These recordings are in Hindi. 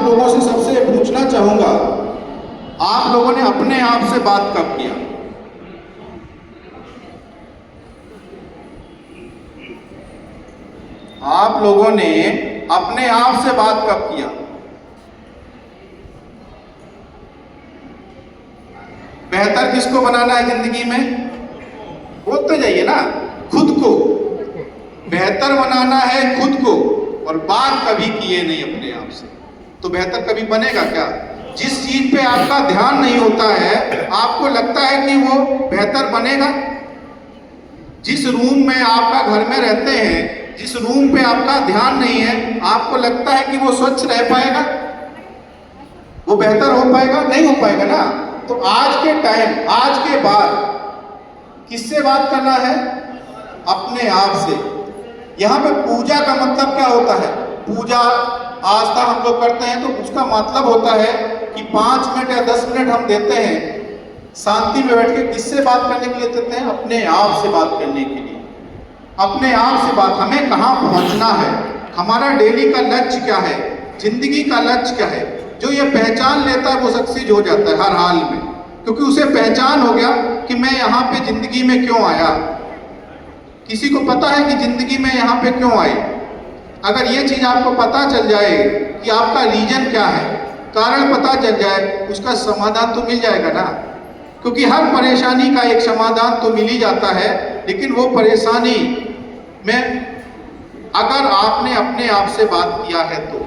आप लोगों से सबसे पूछना चाहूंगा, आप लोगों ने अपने आप से बात कब किया? आप लोगों ने अपने आप से बात कब किया? बेहतर किसको बनाना है जिंदगी में? बोलते जाइए ना, खुद को बेहतर बनाना है, खुद को। और बात कभी किए नहीं अपने आप से, तो बेहतर कभी बनेगा क्या? जिस चीज पे आपका ध्यान नहीं होता है, आपको लगता है कि वो बेहतर बनेगा? जिस रूम में आपका घर में रहते हैं, जिस रूम पे आपका ध्यान नहीं है, आपको लगता है कि वो स्वच्छ रह पाएगा? वो बेहतर हो पाएगा? नहीं हो पाएगा ना। तो आज के टाइम, आज के बाद किससे बात करना है? अपने आप से। यहाँ पे पूजा का मतलब क्या होता है? पूजा आस्था हम लोग करते हैं तो उसका मतलब होता है कि 5 मिनट या 10 मिनट हम देते हैं शांति में बैठ के। किससे बात करने के लिए देते हैं? अपने आप से बात करने के लिए। अपने आप से बात, हमें कहाँ पहुंचना है, हमारा डेली का लक्ष्य क्या है, जिंदगी का लक्ष्य क्या है। जो ये पहचान लेता है वो सक्सेस हो जाता है हर हाल में, क्योंकि उसे पहचान हो गया कि मैं यहाँ पे जिंदगी में क्यों आया। किसी को पता है कि जिंदगी में यहाँ पे क्यों आए? अगर ये चीज आपको पता चल जाए कि आपका रीजन क्या है, कारण पता चल जाए, उसका समाधान तो मिल जाएगा ना। क्योंकि हर परेशानी का एक समाधान तो मिल ही जाता है, लेकिन वो परेशानी में अगर आपने अपने आप से बात किया है तो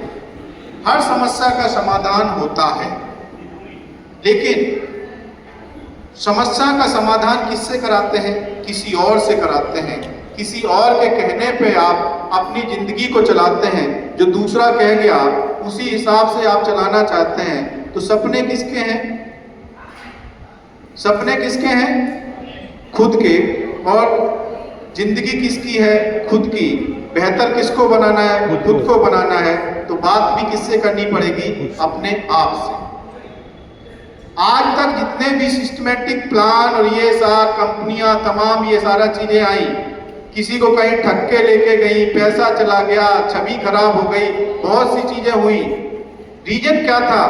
हर समस्या का समाधान होता है। लेकिन समस्या का समाधान किससे कराते हैं? किसी और से कराते हैं। किसी और के कहने पे आप अपनी जिंदगी को चलाते हैं। जो दूसरा कह गया उसी हिसाब से आप चलाना चाहते हैं। तो सपने किसके हैं? सपने किसके हैं? खुद के। और जिंदगी किसकी है? खुद की। बेहतर किसको बनाना है? खुद को बनाना है। तो बात भी किससे करनी पड़ेगी? अपने आप से। आज तक जितने भी सिस्टमेटिक प्लान और ये सारा कंपनियां तमाम ये सारा चीजें आई, किसी को कहीं ठग के लेके गई, पैसा चला गया, छवि खराब हो गई, बहुत सी चीजें हुई। रीजन क्या था?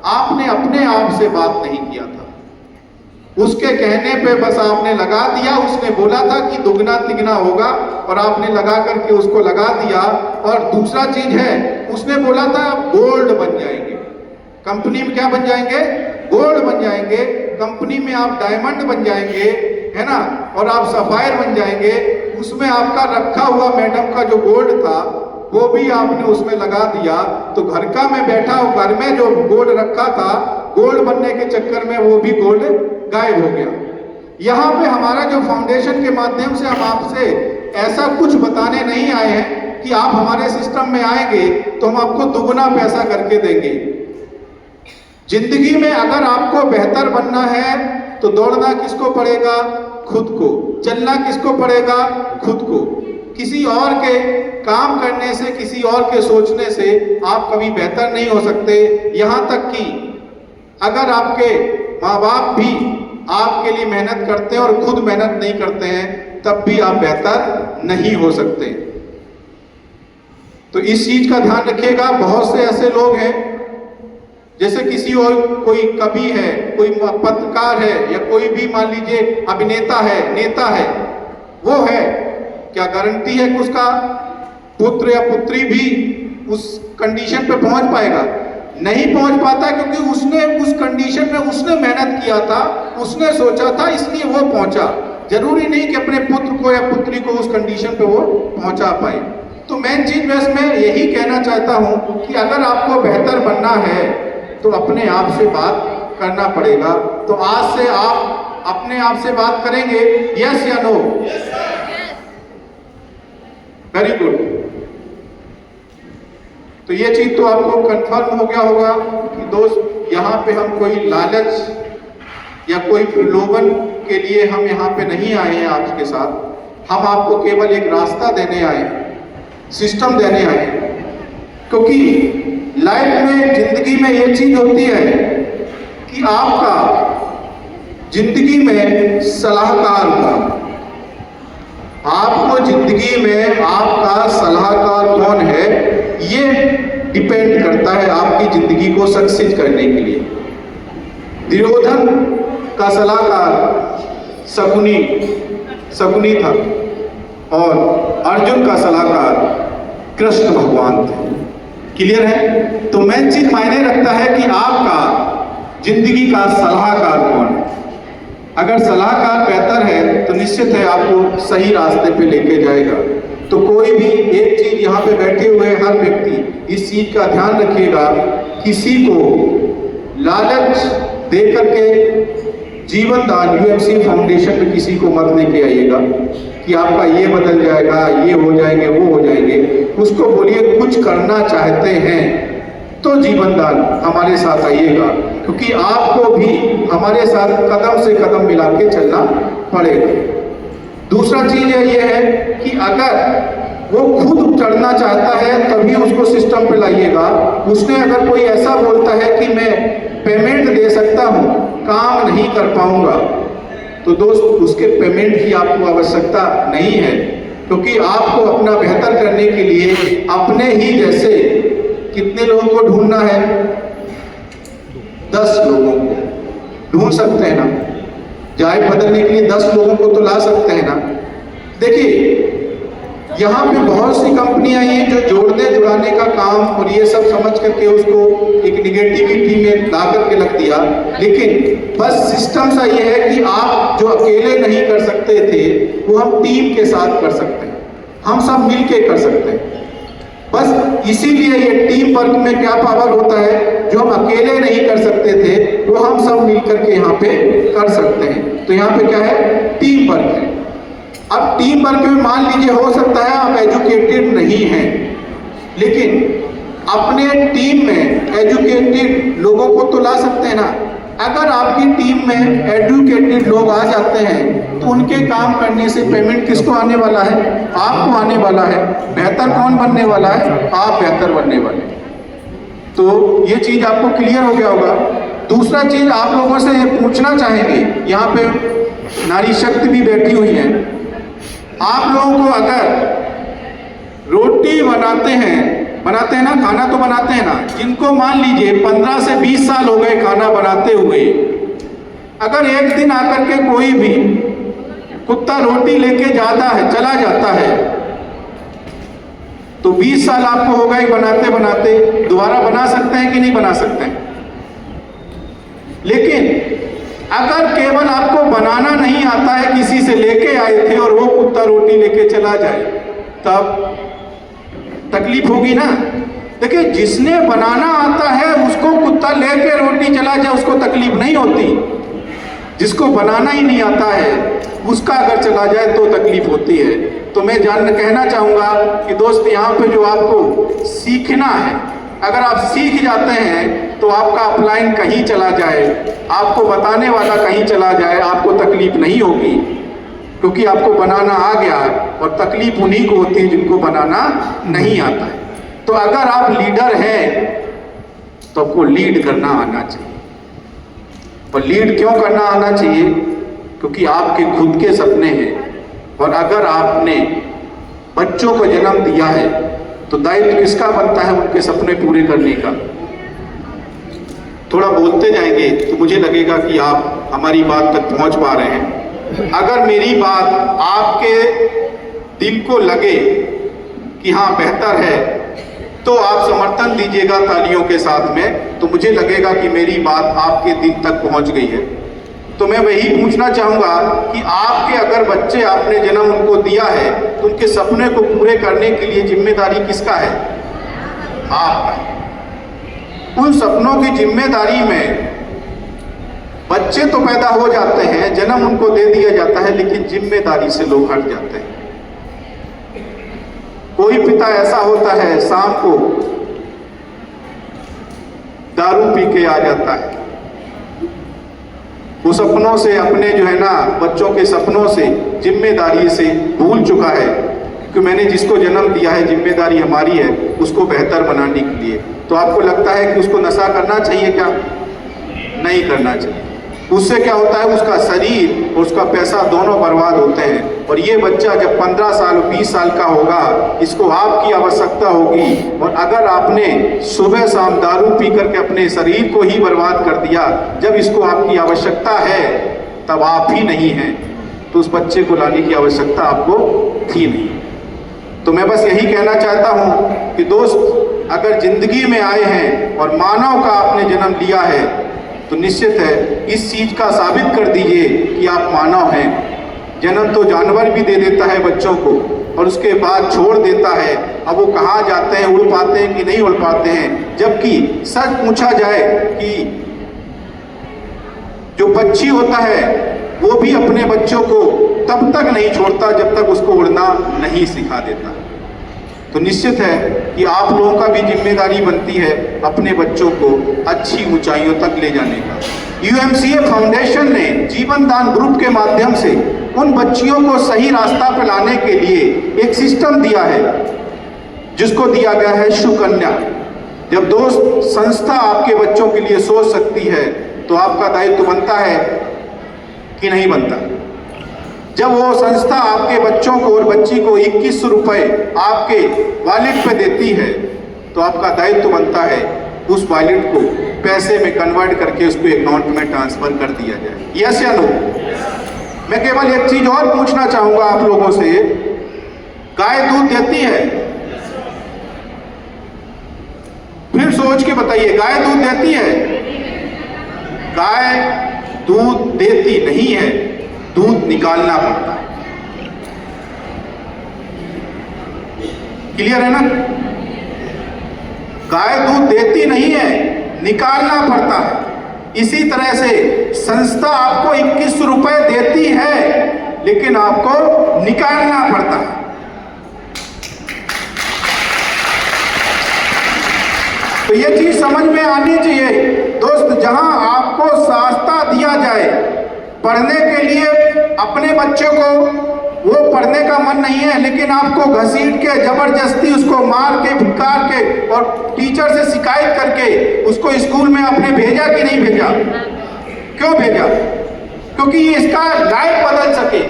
आपने अपने आप से बात नहीं किया था। उसके कहने पे बस आपने लगा दिया। उसने बोला था कि दुगना तिगना होगा और आपने लगा करके उसको लगा दिया। और दूसरा चीज है, उसने बोला था गोल्ड बन जाएंगे। कंपनी में क्या बन जाएंगे? गोल्ड बन जाएंगे। कंपनी में आप डायमंड बन जाएंगे, है ना, और आप सफायर बन जाएंगे। उसमें आपका रखा हुआ मैडम का जो गोल्ड था वो भी आपने उसमें लगा दिया। तो घर का मैं बैठा हूं, घर में जो गोल्ड रखा था, गोल्ड बनने के चक्कर में वो भी गोल्ड गायब हो गया। यहाँ पे हमारा जो फाउंडेशन के माध्यम से हम आपसे ऐसा कुछ बताने नहीं आए हैं कि आप हमारे सिस्टम में आएंगे तो हम आपको दुगना पैसा करके देंगे। जिंदगी में अगर आपको बेहतर बनना है तो दौड़ना किसको पड़ेगा? खुद को। चलना किसको पड़ेगा? खुद को। किसी और के काम करने से, किसी और के सोचने से आप कभी बेहतर नहीं हो सकते। यहाँ तक कि अगर आपके माँ बाप भी आपके लिए मेहनत करते हैं और खुद मेहनत नहीं करते हैं, तब भी आप बेहतर नहीं हो सकते। तो इस चीज का ध्यान रखिएगा। बहुत से ऐसे लोग हैं, जैसे किसी और कोई कवि है, कोई पत्रकार है, या कोई भी मान लीजिए अभिनेता है, नेता है, वो है, क्या गारंटी है कि उसका पुत्र या पुत्री भी उस कंडीशन पे पहुंच पाएगा? नहीं पहुंच पाता, क्योंकि उसने उस कंडीशन में उसने मेहनत किया था, उसने सोचा था, इसलिए वो पहुंचा। जरूरी नहीं कि अपने पुत्र को या पुत्री को उस कंडीशन पे वो पहुंचा पाए। तो मेन चीज बस मैं यही कहना चाहता हूं कि अगर आपको बेहतर बनना है तो अपने आप से बात करना पड़ेगा। तो आज से आप अपने आप से बात करेंगे, यस या नो? Very good. तो ये चीज तो आपको कंफर्म हो गया होगा कि दोस्त, यहाँ पे हम कोई लालच या कोई प्रलोभन के लिए हम यहाँ पे नहीं आए हैं आपके साथ। हम आपको केवल एक रास्ता देने आए, सिस्टम देने आए। क्योंकि लाइफ में, जिंदगी में ये चीज होती है कि आपका जिंदगी में सलाहकार होगा। आपको जिंदगी में आपका सलाहकार कौन है, ये डिपेंड करता है आपकी जिंदगी को सक्सेस करने के लिए। दुर्योधन का सलाहकार शकुनी था और अर्जुन का सलाहकार कृष्ण भगवान थे। क्लियर है? तो मेन चीज मायने रखता है कि आपका जिंदगी का सलाहकार कौन है। अगर सलाहकार बेहतर है तो निश्चित है आपको सही रास्ते पे लेके जाएगा। तो कोई भी एक चीज यहाँ पे बैठे हुए हर व्यक्ति इस चीज का ध्यान रखिएगा, किसी को लालच दे करके जीवन दान UMC फाउंडेशन में किसी को मत लेके आइएगा कि आपका ये बदल जाएगा, ये हो जाएंगे, वो हो जाएंगे। उसको बोलिए कुछ करना चाहते हैं तो जीवन दान हमारे साथ आइएगा, क्योंकि आपको भी हमारे साथ कदम से कदम मिला के चलना पड़ेगा। दूसरा चीज ये है कि अगर वो खुद चढ़ना चाहता है तभी उसको सिस्टम पे लाइएगा। उसने अगर कोई ऐसा बोलता है कि मैं पेमेंट दे सकता हूँ, काम नहीं कर पाऊंगा, तो दोस्त उसके पेमेंट की आपको आवश्यकता नहीं है, क्योंकि आपको अपना बेहतर करने के लिए अपने ही जैसे कितने लोगों को ढूंढना है? 10 लोगों को ढूंढ सकते हैं ना। जाए बदलने के लिए 10 लोगों को तो ला सकते हैं ना। देखिए यहाँ पे बहुत सी कंपनियां हैं जो जोड़ने जुड़ाने का काम और ये सब समझ करके उसको एक निगेटिविटी में ला करके रख दिया, लेकिन बस सिस्टम सा ये है कि आप जो अकेले नहीं कर सकते थे वो हम टीम के साथ कर सकते हैं, हम सब मिल के कर सकते हैं। बस इसीलिए ये टीम वर्क में क्या पावर होता है, जो हम अकेले नहीं कर सकते थे वो हम सब मिल करके यहाँ पे कर सकते हैं। तो यहाँ पे क्या है? टीम वर्क है। अब टीम वर्क में मान लीजिए हो सकता है आप एजुकेटेड नहीं हैं, लेकिन अपने टीम में एजुकेटेड लोगों को तो ला सकते हैं ना। अगर आपकी टीम में एजुकेटेड लोग आ जाते हैं तो उनके काम करने से पेमेंट किसको आने वाला है? आपको आने वाला है। बेहतर कौन बनने वाला है? आप बेहतर बनने वाले। तो ये चीज आपको क्लियर हो गया होगा। दूसरा चीज आप लोगों से ये पूछना चाहेंगे, यहाँ पे नारी शक्ति भी बैठी हुई है, आप लोगों को अगर रोटी बनाते हैं ना, खाना तो बनाते हैं ना, जिनको मान लीजिए 15 से 20 साल हो गए खाना बनाते हुए, अगर एक दिन आकर के कोई भी कुत्ता रोटी लेके चला जाता है तो 20 साल आपको हो गए बनाते बनाते, दोबारा बना सकते हैं कि नहीं बना सकते हैं? लेकिन अगर केवल आपको बनाना नहीं आता है, किसी से लेके आए थे और वो कुत्ता रोटी लेके चला जाए, तब तकलीफ होगी ना। देखिए जिसने बनाना आता है उसको कुत्ता लेके रोटी चला जाए उसको तकलीफ नहीं होती, जिसको बनाना ही नहीं आता है उसका अगर चला जाए तो तकलीफ होती है। तो मैं कहना चाहूँगा कि दोस्त यहाँ पे जो आपको सीखना है, अगर आप सीख जाते हैं तो आपका अपलाइन कहीं चला जाए, आपको बताने वाला कहीं चला जाए, आपको तकलीफ नहीं होगी, क्योंकि आपको बनाना आ गया। और तकलीफ उन्हीं को होती है जिनको बनाना नहीं आता है। तो अगर आप लीडर हैं तो आपको लीड करना आना चाहिए। और लीड क्यों करना आना चाहिए? क्योंकि आपके खुद के सपने हैं, और अगर आपने बच्चों को जन्म दिया है तो दायित्व किसका बनता है? उनके सपने पूरे करने का। थोड़ा बोलते जाएंगे तो मुझे लगेगा कि आप हमारी बात तक पहुंच पा रहे हैं। अगर मेरी बात आपके दिल को लगे कि हाँ बेहतर है, तो आप समर्थन दीजिएगा तालियों के साथ में, तो मुझे लगेगा कि मेरी बात आपके दिल तक पहुंच गई है। तो मैं वही पूछना चाहूँगा कि आपके अगर बच्चे आपने जन्म उनको दिया है तो उनके सपने को पूरे करने के लिए जिम्मेदारी किसका है? आपका। उन सपनों की जिम्मेदारी में बच्चे तो पैदा हो जाते हैं, जन्म उनको दे दिया जाता है, लेकिन जिम्मेदारी से लोग हट जाते हैं। कोई पिता ऐसा होता है शाम को दारू पी के आ जाता है, वो सपनों से अपने जो है ना बच्चों के सपनों से जिम्मेदारी से भूल चुका है कि मैंने जिसको जन्म दिया है जिम्मेदारी हमारी है उसको बेहतर बनाने के लिए। तो आपको लगता है कि उसको नशा करना चाहिए क्या? नहीं करना चाहिए। उससे क्या होता है, उसका शरीर और उसका पैसा दोनों बर्बाद होते हैं। और ये बच्चा जब 15 साल 20 साल का होगा, इसको आपकी आवश्यकता होगी, और अगर आपने सुबह शाम दारू पी करके अपने शरीर को ही बर्बाद कर दिया, जब इसको आपकी आवश्यकता है तब आप ही नहीं हैं, तो उस बच्चे को लाने की आवश्यकता आपको थी नहीं। तो मैं बस यही कहना चाहता हूँ कि दोस्त, अगर जिंदगी में आए हैं और मानव का आपने जन्म लिया है, तो निश्चित है इस चीज का साबित कर दीजिए कि आप मानव हैं। जन्म तो जानवर भी दे देता है बच्चों को, और उसके बाद छोड़ देता है। अब वो कहाँ जाते हैं, उड़ पाते हैं कि नहीं उड़ पाते हैं। जबकि सच पूछा जाए कि जो पक्षी होता है वो भी अपने बच्चों को तब तक नहीं छोड़ता जब तक उसको उड़ना नहीं सिखा देता। तो निश्चित है कि आप लोगों का भी जिम्मेदारी बनती है अपने बच्चों को अच्छी ऊंचाइयों तक ले जाने का। यूएमसीए फाउंडेशन ने जीवन दान ग्रुप के माध्यम से उन बच्चियों को सही रास्ता पर लाने के लिए एक सिस्टम दिया है, जिसको दिया गया है सुकन्या। जब दोस्त संस्था आपके बच्चों के लिए सोच सकती है, तो आपका दायित्व बनता है कि नहीं बनता। जब वो संस्था आपके बच्चों को और बच्ची को 21 रुपए आपके वॉलेट पे देती है, तो आपका दायित्व बनता है उस वॉलेट को पैसे में कन्वर्ट करके उसको अकाउंट में ट्रांसफर कर दिया जाए। यस या नो? मैं केवल एक चीज और पूछना चाहूंगा आप लोगों से, गाय दूध देती है? फिर सोच के बताइए, गाय दूध देती है? गाय दूध देती नहीं है, दूध निकालना पड़ता है। क्लियर है ना? गाय दूध देती नहीं है, निकालना पड़ता है। इसी तरह से संस्था आपको 21 रुपए देती है, लेकिन आपको निकालना पड़ता है। तो ये चीज समझ में आनी चाहिए दोस्त। जहां आपको रास्ता दिया जाए पढ़ने के लिए, अपने बच्चों को वो पढ़ने का मन नहीं है, लेकिन आपको घसीट के जबरदस्ती उसको मार के धिक्कार के और टीचर से शिकायत करके उसको स्कूल में आपने भेजा कि नहीं भेजा? क्यों भेजा? क्योंकि इसका लाइफ बदल सके।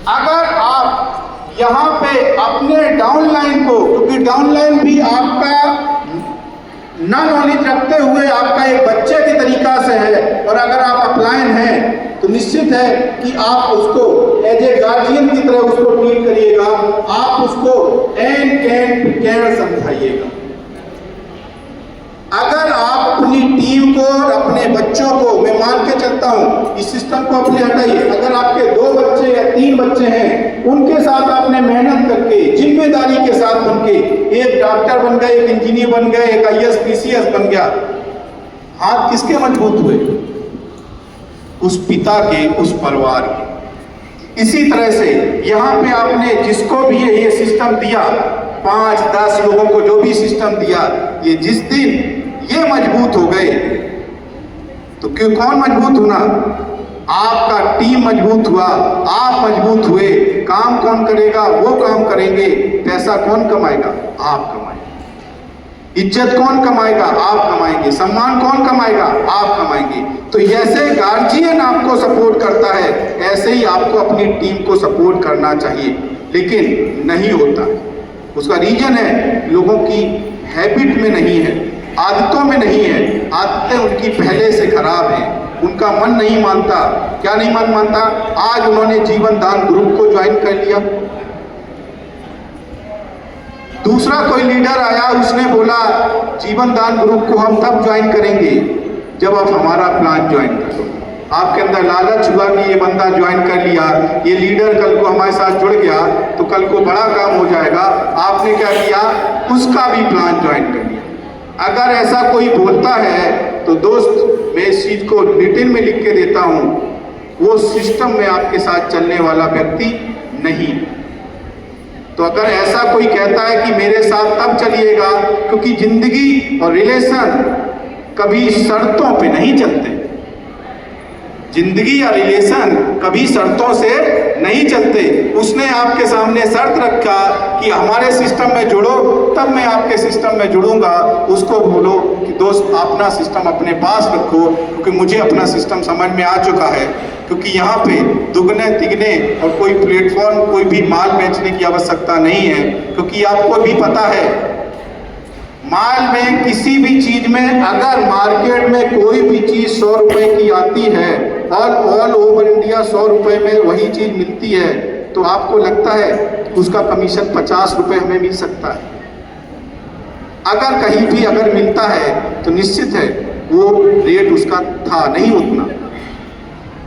अगर आप यहाँ पे अपने डाउनलाइन को, क्योंकि डाउनलाइन भी आपका ना नॉलेज रखते हुए आपका एक बच्चे की तरीका से है, और अगर आप अपलाइन हैं तो निश्चित है कि आप उसको एज ए गार्जियन की तरह उसको ट्रीट करिएगा, आप उसको एंड कैन प्रिपेयर समझाइएगा। अगर आप अपनी टीम को और अपने बच्चों को, मैं मान के चलता हूं, इस सिस्टम को अपने हटाइए, अगर आपके 2 बच्चे या 3 बच्चे हैं, उनके साथ आपने मेहनत करके जिम्मेदारी के साथ बनके एक डॉक्टर बन गए, एक इंजीनियर बन गए, एक IAS PCS बन गया, हाथ किसके मजबूत हुए? उस पिता के, उस परिवार के। इसी तरह से यहाँ पे आपने जिसको भी ये सिस्टम दिया, 5-10 लोगों को जो भी सिस्टम दिया, ये जिस दिन ये मजबूत हो गए, तो क्यों, कौन मजबूत हुआ? आपका टीम मजबूत हुआ, आप मजबूत हुए। काम कौन करेगा? वो काम करेंगे। पैसा कौन कमाएगा? आप कमाएंगे। इज्जत कौन कमाएगा? आप कमाएंगे। सम्मान कौन कमाएगा? आप कमाएंगे। तो जैसे गार्जियन आपको सपोर्ट करता है, ऐसे ही आपको अपनी टीम को सपोर्ट करना चाहिए, लेकिन नहीं होता। उसका रीजन है लोगों की हैबिट में नहीं है, आदतों में नहीं है। आदतें उनकी पहले से खराब हैं, उनका मन नहीं मानता। क्या नहीं मन मानता? आज उन्होंने जीवन दान ग्रुप को ज्वाइन कर लिया, दूसरा कोई लीडर आया, उसने बोला जीवन दान ग्रुप को हम तब ज्वाइन करेंगे जब आप हमारा प्लान ज्वाइन करो। आपके अंदर लालच हुआ कि ये बंदा ज्वाइन कर लिया, ये लीडर कल को हमारे साथ जुड़ गया तो कल को बड़ा काम हो जाएगा। आपने क्या किया? उसका भी प्लान ज्वाइन कर लिया। अगर ऐसा कोई बोलता है तो दोस्त, मैं इस चीज को डिटेल में लिख के देता हूं, वो सिस्टम में आपके साथ चलने वाला व्यक्ति नहीं। तो अगर ऐसा कोई कहता है कि मेरे साथ तब चलिएगा, क्योंकि जिंदगी और रिलेशन कभी शर्तों पे नहीं चलते। जिंदगी या रिलेशन कभी शर्तों से नहीं चलते। उसने आपके सामने शर्त रखा कि हमारे सिस्टम में जुड़ो, तब मैं आपके सिस्टम में जुड़ूंगा। उसको बोलो कि दोस्त अपना सिस्टम अपने पास रखो, क्योंकि मुझे अपना सिस्टम समझ में आ चुका है। क्योंकि यहाँ पे दुगने तिगने और कोई प्लेटफॉर्म, कोई भी माल बेचने की आवश्यकता नहीं है। क्योंकि आपको भी पता है, माल में किसी भी चीज में अगर मार्केट में कोई भी चीज 100 रुपए की आती है और ऑल ओवर इंडिया 100 रुपए में वही चीज मिलती है, तो आपको लगता है उसका कमीशन 50 रुपए हमें मिल सकता है। अगर कहीं भी अगर मिलता है तो निश्चित है वो रेट उसका था नहीं, उतना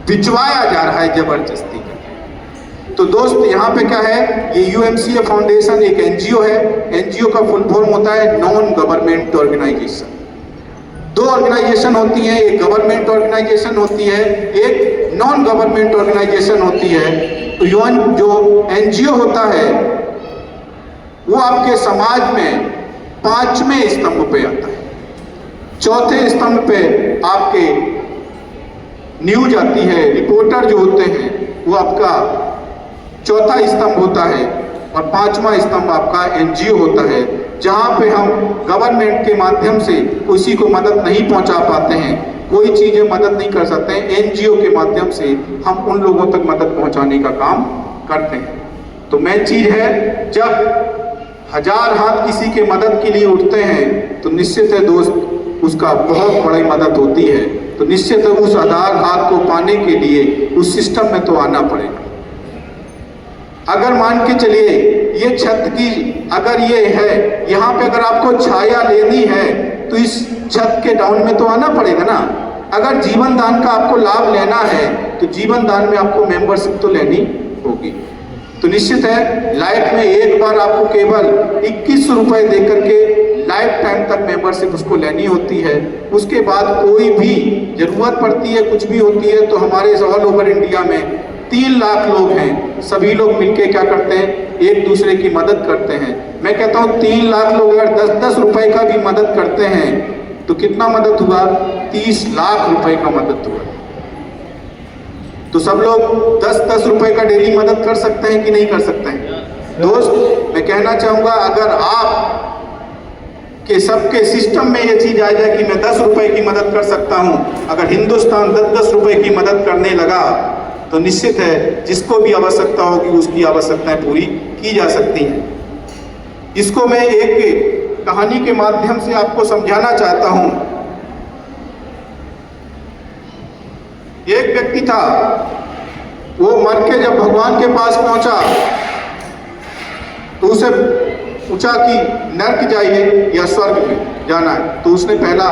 बिचवाया जा रहा है जबरदस्ती। तो दोस्त यहाँ पे क्या है, ये यूएमसीए फाउंडेशन एक एनजीओ है। एनजीओ का फुल फॉर्म होता है नॉन गवर्नमेंट ऑर्गेनाइजेशन। दो ऑर्गेनाइजेशन होती हैं, एक गवर्नमेंट ऑर्गेनाइजेशन होती है, एक नॉन गवर्नमेंट ऑर्गेनाइजेशन होती है। तो जो एनजीओ होता है वो आपके समाज में 5वें स्तंभ पे आता है। चौथे स्तंभ पे आपके न्यूज आती है, रिपोर्टर जो होते हैं वो आपका चौथा स्तंभ होता है, और 5वां स्तंभ आपका एनजीओ होता है, जहां पे हम गवर्नमेंट के माध्यम से किसी को मदद नहीं पहुंचा पाते हैं, कोई चीजें मदद नहीं कर सकते हैं। एनजीओ के माध्यम से हम उन लोगों तक मदद पहुंचाने का काम करते हैं। तो मेन चीज है, जब 1000 हाथ किसी के मदद के लिए उठते हैं तो निश्चित है दोस्त उसका बहुत बड़ी मदद होती है। तो निश्चित है उस 1000 हाथ को पाने के लिए उस सिस्टम में तो आना पड़ेगा। अगर मान के चलिए ये छत की अगर ये है, यहाँ पे अगर आपको छाया लेनी है तो इस छत के डाउन में तो आना पड़ेगा ना। अगर जीवन दान का आपको लाभ लेना है तो जीवन दान में आपको मेंबरशिप तो लेनी होगी। तो निश्चित है लाइफ में एक बार आपको केवल 21 रुपए दे करके लाइफ टाइम तक मेंबरशिप उसको लेनी होती है। उसके बाद कोई भी जरूरत पड़ती है, कुछ भी होती है, तो हमारे ऑल ओवर इंडिया में 3 लाख लोग हैं। सभी लोग मिलके क्या करते हैं, एक दूसरे की मदद करते हैं। मैं कहता हूँ 3 लाख लोग अगर 10-10 रुपए का भी मदद करते हैं तो कितना मदद हुआ, 30 लाख रुपए का मदद हुआ। तो सब लोग 10-10 रुपए का डेली मदद कर सकते हैं कि नहीं कर सकते हैं? दोस्त मैं कहना चाहूंगा, अगर आप के सबके सिस्टम में ये चीज आ जाए कि मैं 10 रुपए की मदद कर सकता हूं, अगर हिंदुस्तान 10-10 रुपए की मदद करने लगा तो निश्चित है जिसको भी आवश्यकता होगी उसकी आवश्यकताएं पूरी की जा सकती हैं। इसको मैं एक कहानी के माध्यम से आपको समझाना चाहता हूं। एक व्यक्ति था, वो मर के जब भगवान के पास पहुंचा तो उसे पूछा कि नर्क जाइए या स्वर्ग में जाना है। तो उसने पहला,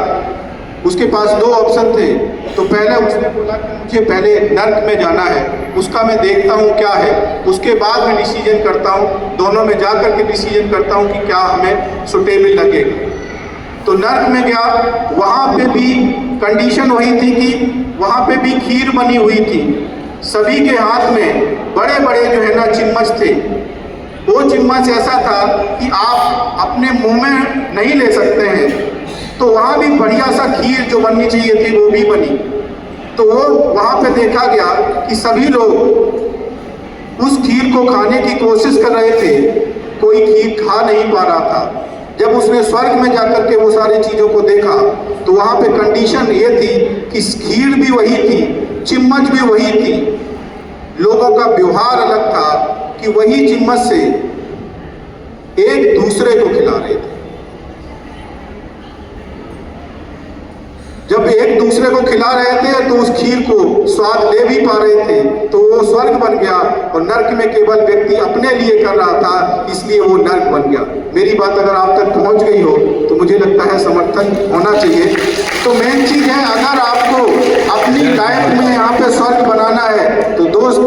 उसके पास 2 ऑप्शन थे। तो पहले उसने बोला कि मुझे पहले नर्क में जाना है, उसका मैं देखता हूँ क्या है, उसके बाद मैं डिसीजन करता हूँ, दोनों में जा करके डिसीजन करता हूँ कि क्या हमें सुटेबल लगेगा। तो नर्क में गया, वहाँ पे भी कंडीशन वही थी कि वहाँ पे भी खीर बनी हुई थी। सभी के हाथ में बड़े बड़े जो है ना चम्मच थे। वो चम्मच ऐसा था कि आप अपने मुंह में नहीं ले सकते हैं। तो वहाँ भी बढ़िया सा खीर जो बननी चाहिए थी वो भी बनी। तो वो वहाँ पे देखा गया कि सभी लोग उस खीर को खाने की कोशिश कर रहे थे, कोई खीर खा नहीं पा रहा था। जब उसने स्वर्ग में जाकर के वो सारी चीज़ों को देखा तो वहाँ पे कंडीशन ये थी कि खीर भी वही थी, चम्मच भी वही थी, लोगों का व्यवहार अलग था कि वही चम्मच से एक दूसरे को खिला रहे थे। जब एक दूसरे को खिला रहे थे तो उस खीर को स्वाद ले भी पा रहे थे, तो वो स्वर्ग बन गया। और नर्क में केवल व्यक्ति अपने लिए कर रहा था, इसलिए वो नर्क बन गया। मेरी बात अगर आप तक पहुंच गई हो तो मुझे लगता है समर्थन होना चाहिए। तो मेन चीज है, अगर आपको अपनी लाइफ में यहाँ पे स्वर्ग बनाना है तो दोस्त